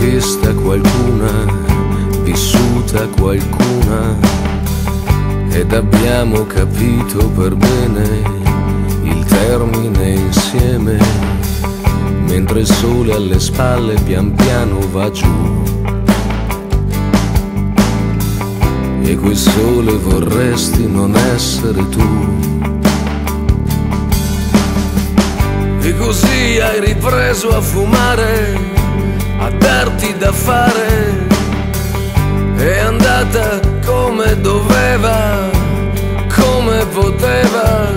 vista qualcuna, vissuta qualcuna, ed abbiamo capito per bene il termine insieme, mentre il sole alle spalle pian piano va giù. E quel sole vorresti non essere tu. E così hai ripreso a fumare, a darti da fare. È andata come doveva, come poteva.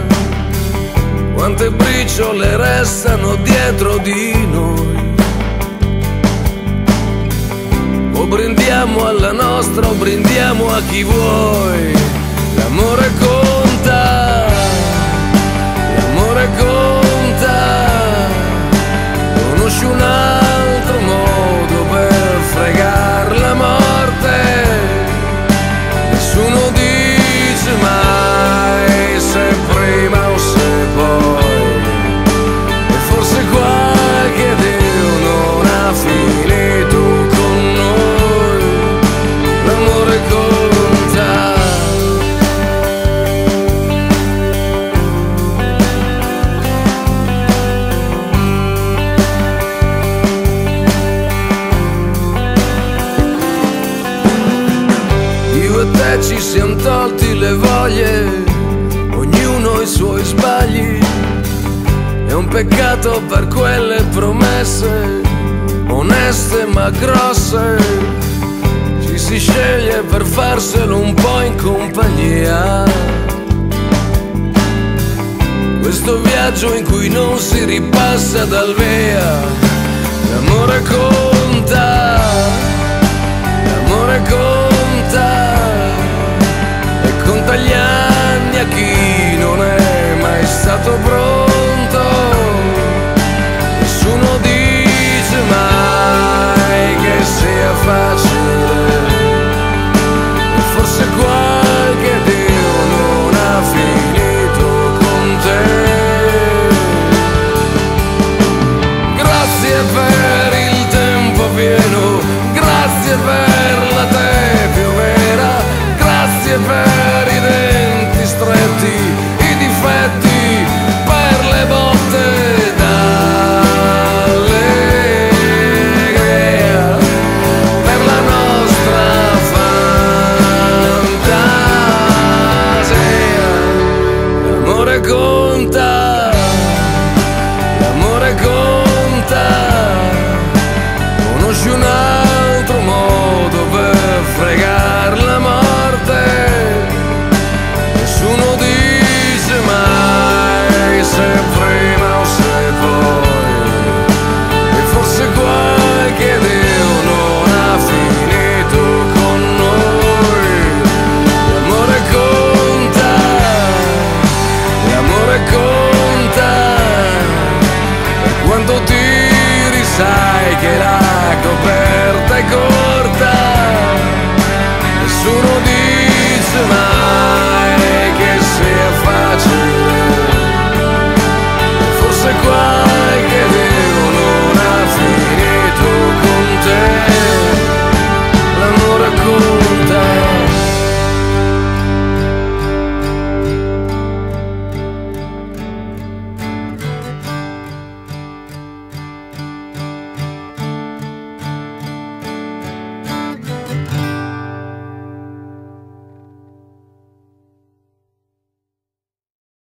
Quante briciole restano dietro di noi. O brindiamo alla nostra o brindiamo a chi vuoi. L'amore conta, l'amore conta. Conosci un altro modo per fregar la morte? Nessuno dice mai se prima o se poi. E forse qualche Dio non ha finito con noi. L'amore conta. Io e te ci siamo tolti le voglie, ognuno i suoi sbagli. È un peccato per quelle promesse, oneste ma grosse. Ci si sceglie per farselo un po' in compagnia. Questo viaggio in cui non si ripassa dal via. L'amore